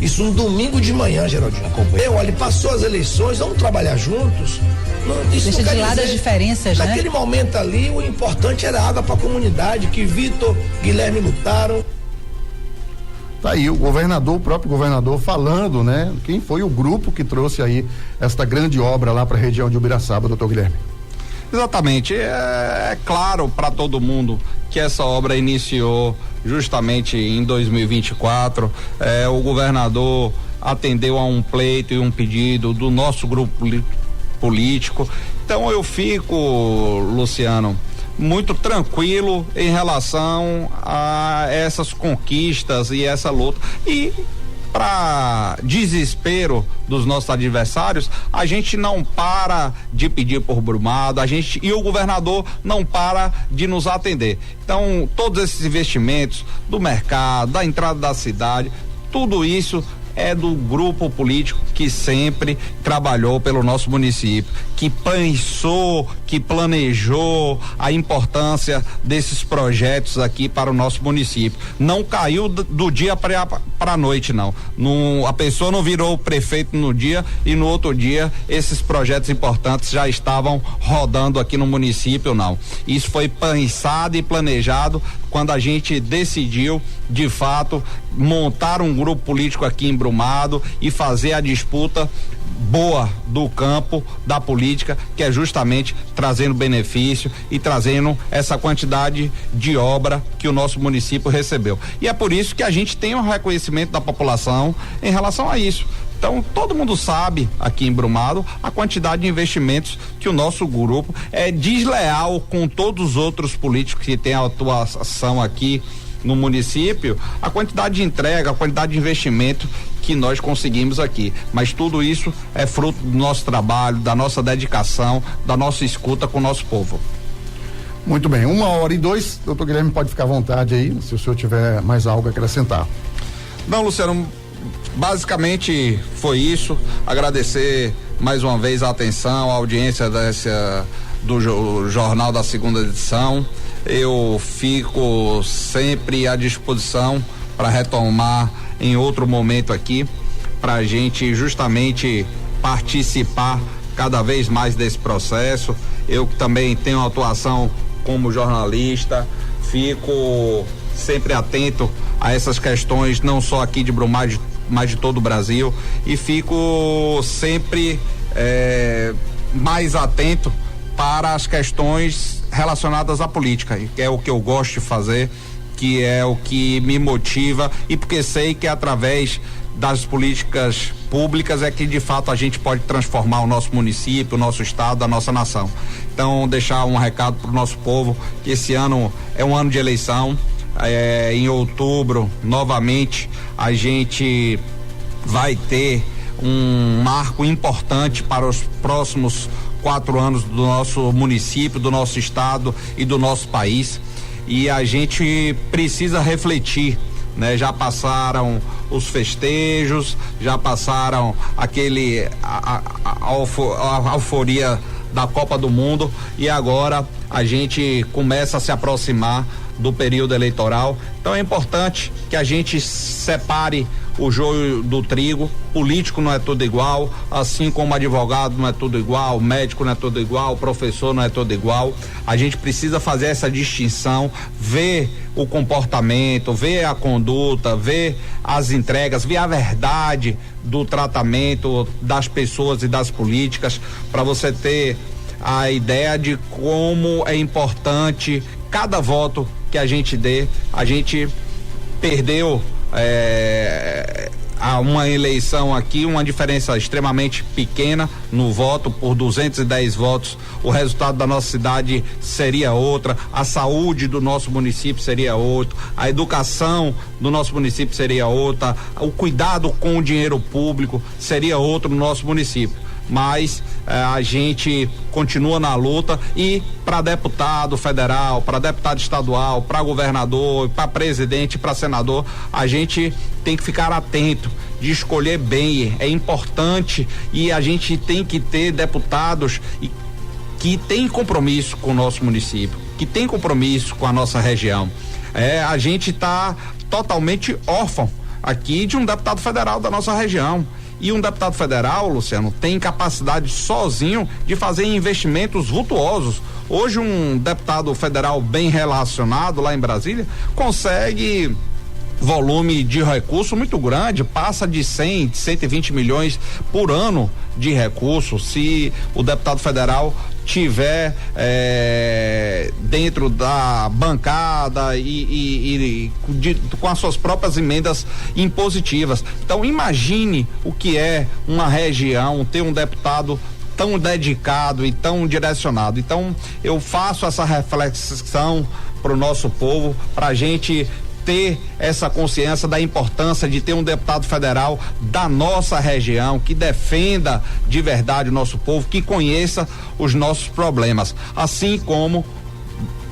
Isso um domingo de manhã, Geraldinho. Olha, passou as eleições, vamos trabalhar juntos. Deixa de lado as diferenças, né? Naquele momento ali, o importante era água para a comunidade, que Vitor, Guilherme lutaram. Tá aí o governador, o próprio governador falando, né? Quem foi o grupo que trouxe aí esta grande obra lá para a região de Ubiraçaba, doutor Guilherme? Exatamente, é claro para todo mundo que essa obra iniciou justamente em 2024. O governador atendeu a um pleito e um pedido do nosso grupo político. Então eu fico, Luciano, muito tranquilo em relação a essas conquistas e essa luta. E para desespero dos nossos adversários, a gente não para de pedir por Brumado, e o governador não para de nos atender. Então, todos esses investimentos do mercado, da entrada da cidade, tudo isso é do grupo político que sempre trabalhou pelo nosso município, que pensou, que planejou a importância desses projetos aqui para o nosso município. Não caiu do dia para a noite, não. A pessoa não virou prefeito no dia e no outro dia esses projetos importantes já estavam rodando aqui no município, não. Isso foi pensado e planejado quando a gente decidiu, de fato, montar um grupo político aqui em Brumado e fazer a disputa boa do campo da política, que é justamente trazendo benefício e trazendo essa quantidade de obra que o nosso município recebeu. E é por isso que a gente tem um reconhecimento da população em relação a isso. Então, todo mundo sabe aqui em Brumado a quantidade de investimentos que o nosso grupo é desleal com todos os outros políticos que têm atuação aqui no município, a quantidade de entrega, a quantidade de investimento que nós conseguimos aqui. Mas tudo isso é fruto do nosso trabalho, da nossa dedicação, da nossa escuta com o nosso povo. Muito bem, 1h02, doutor Guilherme pode ficar à vontade aí, se o senhor tiver mais algo a acrescentar. Não, Luciano, basicamente foi isso. Agradecer mais uma vez a atenção, a audiência do Jornal da Segunda Edição. Eu fico sempre à disposição para retomar em outro momento aqui, para a gente justamente participar cada vez mais desse processo. Eu também tenho atuação como jornalista, fico sempre atento a essas questões, não só aqui de Brumado, mas de todo o Brasil, e fico sempre mais atento para as questões relacionadas à política, que é o que eu gosto de fazer, que é o que me motiva, e porque sei que através das políticas públicas é que de fato a gente pode transformar o nosso município, o nosso estado, a nossa nação. Então, deixar um recado para o nosso povo, que esse ano é um ano de eleição. Em outubro, novamente, a gente vai ter um marco importante para os próximos 4 anos do nosso município, do nosso estado e do nosso país, e a gente precisa refletir, né? Já passaram os festejos, já passaram a euforia da Copa do Mundo, e agora a gente começa a se aproximar do período eleitoral. Então é importante que a gente separe o joio do trigo. Político não é tudo igual, assim como advogado não é tudo igual, médico não é tudo igual, professor não é tudo igual. A gente precisa fazer essa distinção, ver o comportamento, ver a conduta, ver as entregas, ver a verdade do tratamento das pessoas e das políticas, para você ter a ideia de como é importante cada voto que a gente dê. A gente perdeu uma eleição aqui, uma diferença extremamente pequena no voto, por 210 votos, o resultado da nossa cidade seria outra, a saúde do nosso município seria outro, a educação do nosso município seria outra, o cuidado com o dinheiro público seria outro no nosso município. Mas a gente continua na luta, e para deputado federal, para deputado estadual, para governador, para presidente, para senador, a gente tem que ficar atento de escolher bem. É importante, e a gente tem que ter deputados que têm compromisso com o nosso município, que têm compromisso com a nossa região. A gente está totalmente órfão aqui de um deputado federal da nossa região. E um deputado federal, Luciano, tem capacidade sozinho de fazer investimentos vultuosos. Hoje, um deputado federal bem relacionado lá em Brasília consegue volume de recurso muito grande, passa de 100, 120 milhões por ano de recursos. Se o deputado federal tiver dentro da bancada e com as suas próprias emendas impositivas. Então, imagine o que é uma região ter um deputado tão dedicado e tão direcionado. Então, eu faço essa reflexão para o nosso povo, para a gente ter essa consciência da importância de ter um deputado federal da nossa região, que defenda de verdade o nosso povo, que conheça os nossos problemas, assim como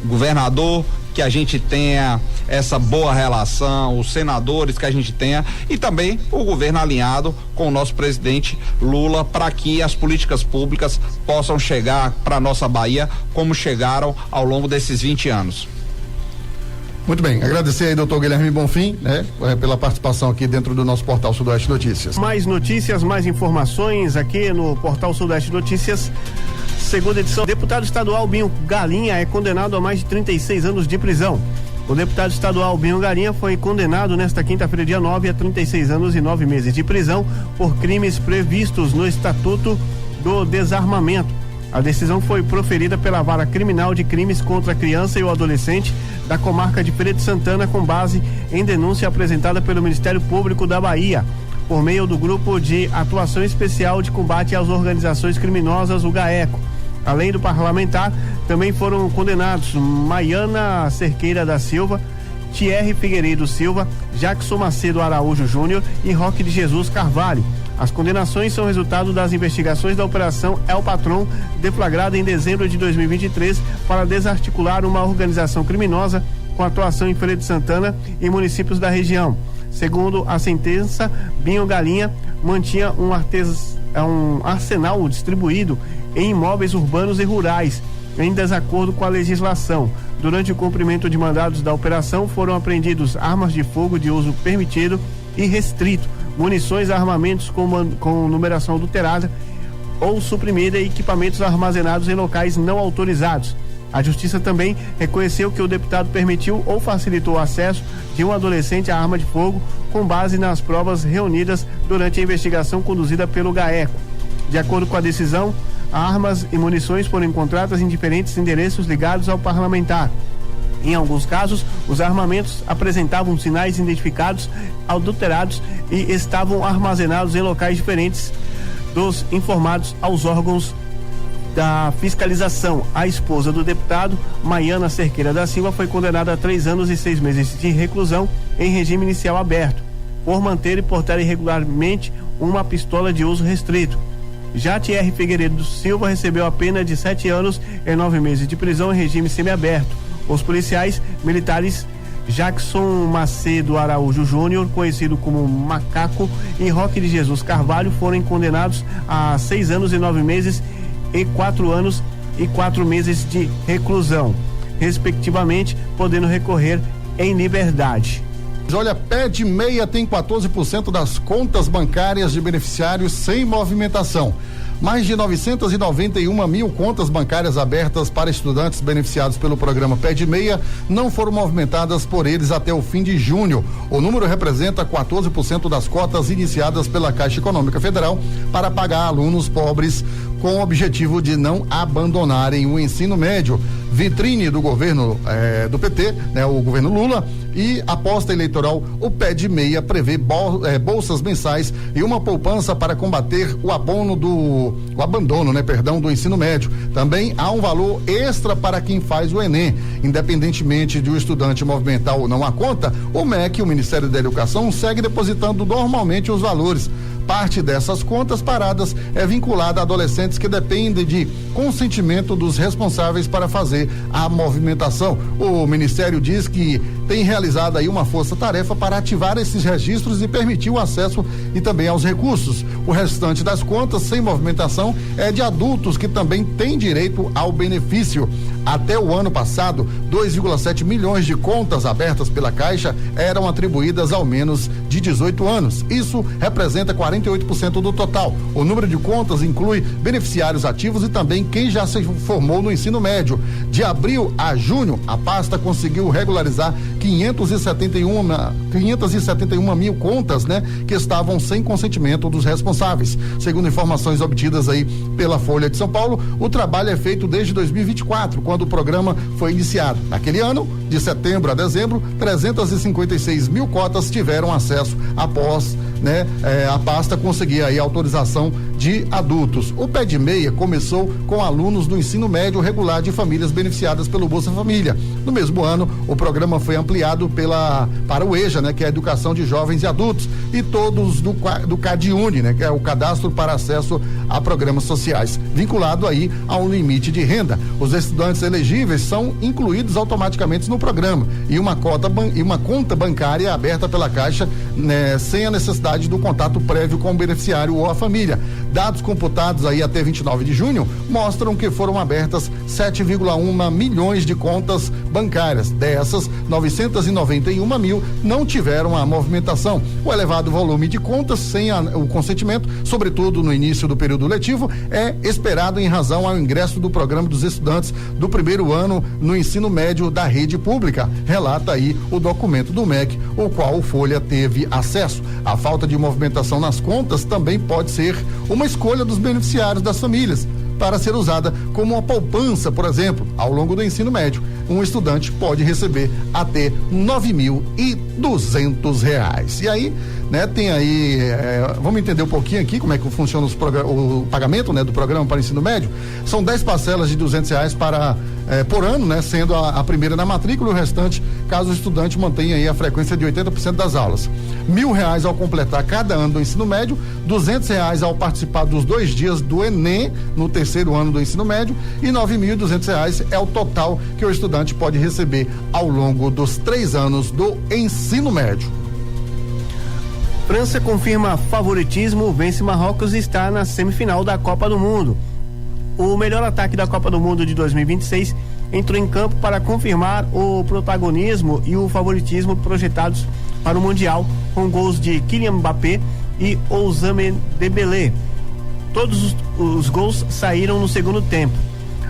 governador, que a gente tenha essa boa relação, os senadores que a gente tenha, e também o governo alinhado com o nosso presidente Lula, para que as políticas públicas possam chegar para nossa Bahia como chegaram ao longo desses 20 anos. Muito bem, agradecer aí, doutor Guilherme Bonfim, né, pela participação aqui dentro do nosso Portal Sudoeste Notícias. Mais notícias, mais informações aqui no Portal Sudoeste Notícias. Segunda edição. O deputado estadual Binho Galinha é condenado a mais de 36 anos de prisão. O deputado estadual Binho Galinha foi condenado nesta quinta-feira, dia 9, a 36 anos e 9 meses de prisão por crimes previstos no Estatuto do Desarmamento. A decisão foi proferida pela Vara Criminal de Crimes contra a Criança e o Adolescente da comarca de Feira de Santana, com base em denúncia apresentada pelo Ministério Público da Bahia, por meio do Grupo de Atuação Especial de Combate às Organizações Criminosas, o GAECO. Além do parlamentar, também foram condenados Maiana Cerqueira da Silva, Thierry Figueiredo Silva, Jackson Macedo Araújo Júnior e Roque de Jesus Carvalho. As condenações são resultado das investigações da Operação El Patrão, deflagrada em dezembro de 2023 para desarticular uma organização criminosa com atuação em Feira de Santana e municípios da região. Segundo a sentença, Binho Galinha mantinha um arsenal distribuído em imóveis urbanos e rurais, em desacordo com a legislação. Durante o cumprimento de mandados da operação, foram apreendidos armas de fogo de uso permitido e restrito, munições, armamentos com numeração adulterada ou suprimida e equipamentos armazenados em locais não autorizados. A Justiça também reconheceu que o deputado permitiu ou facilitou o acesso de um adolescente à arma de fogo com base nas provas reunidas durante a investigação conduzida pelo GAECO. De acordo com a decisão, armas e munições foram encontradas em diferentes endereços ligados ao parlamentar. Em alguns casos, os armamentos apresentavam sinais identificados adulterados e estavam armazenados em locais diferentes dos informados aos órgãos da fiscalização. A esposa do deputado, Maiana Cerqueira da Silva, foi condenada a 3 anos e 6 meses de reclusão em regime inicial aberto, por manter e portar irregularmente uma pistola de uso restrito. Já Thierry Figueiredo Silva recebeu a pena de 7 anos e 9 meses de prisão em regime semiaberto. Os policiais militares Jackson Macedo Araújo Júnior, conhecido como Macaco, e Roque de Jesus Carvalho foram condenados a 6 anos e 9 meses e 4 anos e 4 meses de reclusão, respectivamente, podendo recorrer em liberdade. Olha, Pede Meia tem 14% das contas bancárias de beneficiários sem movimentação. Mais de 991 mil contas bancárias abertas para estudantes beneficiados pelo programa Pede Meia não foram movimentadas por eles até o fim de junho. O número representa 14% das cotas iniciadas pela Caixa Econômica Federal para pagar alunos pobres, com o objetivo de não abandonarem o ensino médio. Vitrine do governo do PT, né, o governo Lula, e aposta eleitoral, o Pede Meia prevê bolsas mensais e uma poupança para combater o abandono do ensino médio. Também há um valor extra para quem faz o Enem. Independentemente de o estudante movimentar ou não a conta, o MEC, o Ministério da Educação, segue depositando normalmente os valores. Parte dessas contas paradas é vinculada a adolescentes que dependem de consentimento dos responsáveis para fazer a movimentação. O Ministério diz que tem realizado aí uma força-tarefa para ativar esses registros e permitir o acesso e também aos recursos. O restante das contas sem movimentação é de adultos que também têm direito ao benefício. Até o ano passado, 2,7 milhões de contas abertas pela Caixa eram atribuídas ao menos de 18 anos. Isso representa 48% do total. O número de contas inclui beneficiários ativos e também quem já se formou no ensino médio. De abril a junho, a pasta conseguiu regularizar 571 mil contas, né, que estavam sem consentimento dos responsáveis. Segundo informações obtidas aí pela Folha de São Paulo, o trabalho é feito desde 2024, quando o programa foi iniciado. Naquele ano, de setembro a dezembro, 356 mil cotas tiveram acesso após né, a pasta conseguir aí autorização de adultos. O Pé de Meia começou com alunos do ensino médio regular de famílias beneficiadas pelo Bolsa Família. No mesmo ano, o programa foi ampliado para o EJA, né, que é a Educação de Jovens e Adultos, e todos do CadÚni, né, que é o Cadastro para Acesso a Programas Sociais, vinculado aí a um limite de renda. Os estudantes elegíveis são incluídos automaticamente no programa e uma conta bancária aberta pela Caixa, né, sem a necessidade do contato prévio com o beneficiário ou a família. Dados computados aí até 29 de junho mostram que foram abertas 7,1 milhões de contas bancárias. Dessas, 991 mil não tiveram a movimentação. O elevado volume de contas sem o consentimento, sobretudo no início do período letivo, é esperado em razão ao ingresso do programa dos estudantes do primeiro ano no ensino médio da rede pública, relata aí o documento do MEC, o qual o Folha teve acesso. A falta de movimentação nas contas também pode ser uma escolha dos beneficiários das famílias para ser usada como uma poupança, por exemplo, ao longo do ensino médio. Um estudante pode receber até R$9.200. E aí, né, tem aí, vamos entender um pouquinho aqui como é que funciona o pagamento, né, do programa para ensino médio. São 10 parcelas de R$200 por ano, né, sendo a primeira na matrícula e o restante caso o estudante mantenha aí a frequência de 80% das aulas. R$1.000 ao completar cada ano do ensino médio, R$200 ao participar dos 2 dias do Enem no terceiro ano do ensino médio e R$9.200 é o total que o estudante pode receber ao longo dos 3 anos do ensino médio. França confirma favoritismo, vence Marrocos e está na semifinal da Copa do Mundo. O melhor ataque da Copa do Mundo de 2026 entrou em campo para confirmar o protagonismo e o favoritismo projetados para o Mundial, com gols de Kylian Mbappé e Ousmane Dembélé. Todos os gols saíram no segundo tempo.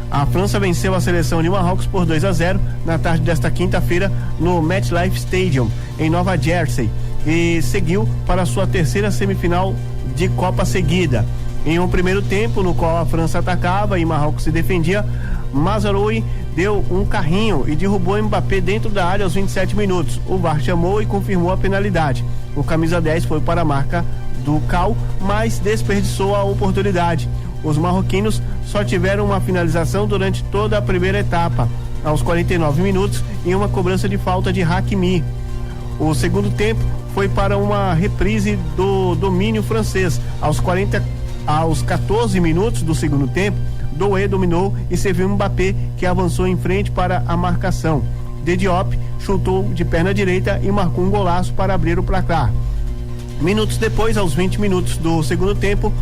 A França venceu a seleção de Marrocos por 2-0 na tarde desta quinta-feira no MetLife Stadium, em Nova Jersey, e seguiu para sua terceira semifinal de Copa seguida. Em um primeiro tempo, no qual a França atacava e Marrocos se defendia, Mazraoui deu um carrinho e derrubou Mbappé dentro da área aos 27 minutos. O VAR chamou e confirmou a penalidade. O camisa 10 foi para a marca do Cal, mas desperdiçou a oportunidade. Os marroquinos só tiveram uma finalização durante toda a primeira etapa, aos 49 minutos, em uma cobrança de falta de Hakimi. O segundo tempo foi para uma reprise do domínio francês. Aos 14 minutos do segundo tempo, Doué dominou e serviu Mbappé, que avançou em frente para a marcação. Diop chutou de perna direita e marcou um golaço para abrir o placar. Minutos depois, aos 20 minutos do segundo tempo,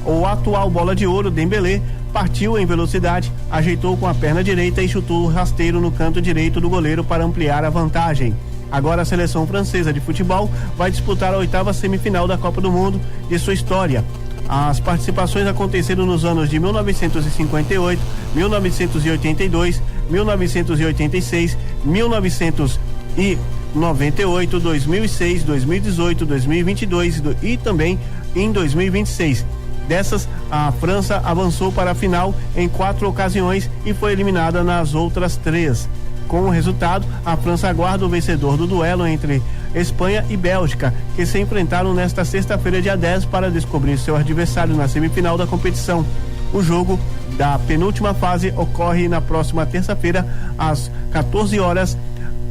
o atual bola de ouro, Dembélé, partiu em velocidade, ajeitou com a perna direita e chutou o rasteiro no canto direito do goleiro para ampliar a vantagem. Agora a seleção francesa de futebol vai disputar a 8ª semifinal da Copa do Mundo de sua história. As participações aconteceram nos anos de 1958, 1982, 1986, 1998, 2006, 2018, 2022 e também em 2026. Dessas, a França avançou para a final em 4 ocasiões e foi eliminada nas outras 3. Com o resultado, a França aguarda o vencedor do duelo entre Espanha e Bélgica, que se enfrentaram nesta sexta-feira, dia 10, para descobrir seu adversário na semifinal da competição. O jogo da penúltima fase ocorre na próxima terça-feira, às 14 horas,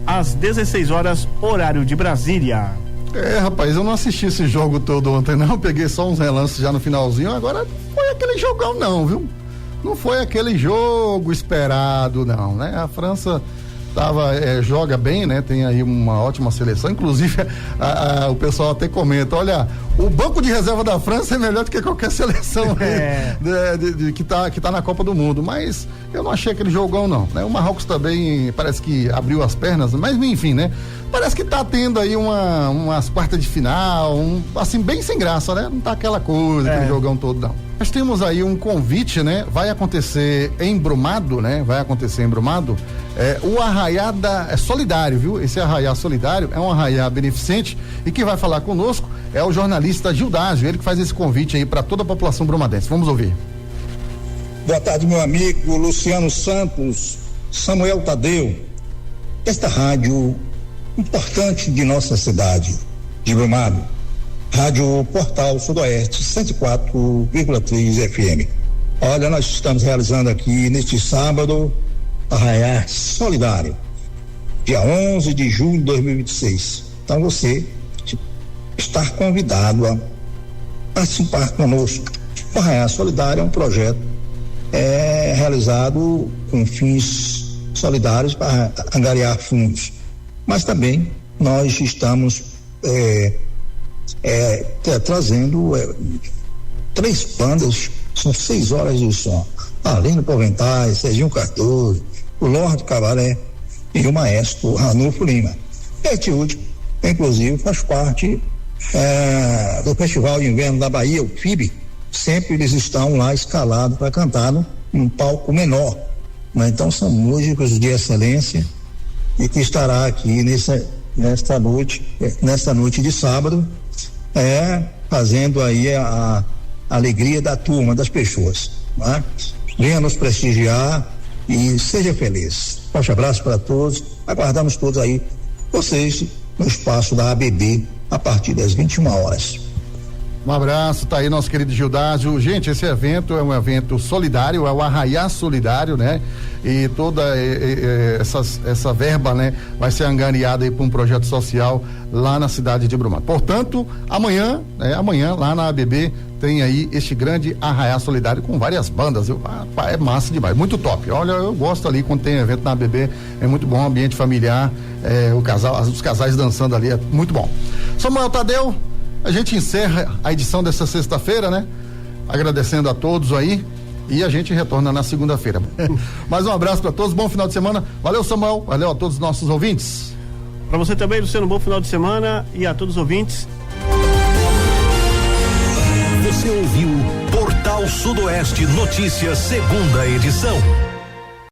às 16 horas, horário de Brasília. Rapaz, eu não assisti esse jogo todo ontem, não. Peguei só uns relances já no finalzinho. Agora não foi aquele jogão, não, viu? Não foi aquele jogo esperado, não, né? A França joga bem, né? Tem aí uma ótima seleção, inclusive o pessoal até comenta, olha, o banco de reserva da França é melhor do que qualquer seleção que tá na Copa do Mundo, mas eu não achei aquele jogão, não, né? O Marrocos também parece que abriu as pernas, mas enfim, né? Parece que tá tendo aí umas quartas de final, assim, bem sem graça, né? Não tá aquela coisa, aquele jogão todo, não. Nós temos aí um convite, né? Vai acontecer em Brumado, né? O Arraiá Solidário, viu? Esse Arraiá Solidário é um arraiá beneficente e quem vai falar conosco é o jornalista Gildásio, ele que faz esse convite aí para toda a população brumadense. Vamos ouvir. Boa tarde, meu amigo Luciano Santos, Samuel Tadeu. Esta rádio importante de nossa cidade, de Brumado, Rádio Portal Sudoeste 104,3 FM. Olha, nós estamos realizando aqui neste sábado Arraiá Solidário, dia 11 de julho de 2026. Então você está convidado a participar conosco. O Arraiá Solidário é um projeto realizado com fins solidários para angariar fundos, mas também nós estamos trazendo 3 bandas, são 6 horas de som. Além do Poventais, Serginho Cardoso, o Lorde Cabaré e o maestro Ranulfo Lima. Este último, inclusive, faz parte do Festival de Inverno da Bahia, o FIB. Sempre eles estão lá escalados para cantar num palco menor. Mas então são músicos de excelência e que estará aqui nesta noite de sábado, fazendo aí a alegria da turma, das pessoas. Né? Venha nos prestigiar e seja feliz. Forte abraço para todos. Aguardamos todos aí, vocês, no espaço da ABB, a partir das 21 horas. Um abraço, tá aí nosso querido Gildásio. Gente, esse evento é um evento solidário, é o Arraiá Solidário, né? E toda essa verba, né, vai ser angariada aí para um projeto social lá na cidade de Brumado. Portanto, amanhã lá na ABB tem aí este grande Arraiá Solidário com várias bandas. É massa demais, muito top. Olha, eu gosto ali quando tem evento na ABB, é muito bom, ambiente familiar, os casais dançando ali, é muito bom. Samuel Tadeu, a gente encerra a edição dessa sexta-feira, né? Agradecendo a todos aí e a gente retorna na segunda-feira. Mais um abraço para todos, bom final de semana. Valeu, Samuel, valeu a todos os nossos ouvintes. Para você também, Luciano, bom final de semana e a todos os ouvintes. Você ouviu Portal Sudoeste Notícias, segunda edição.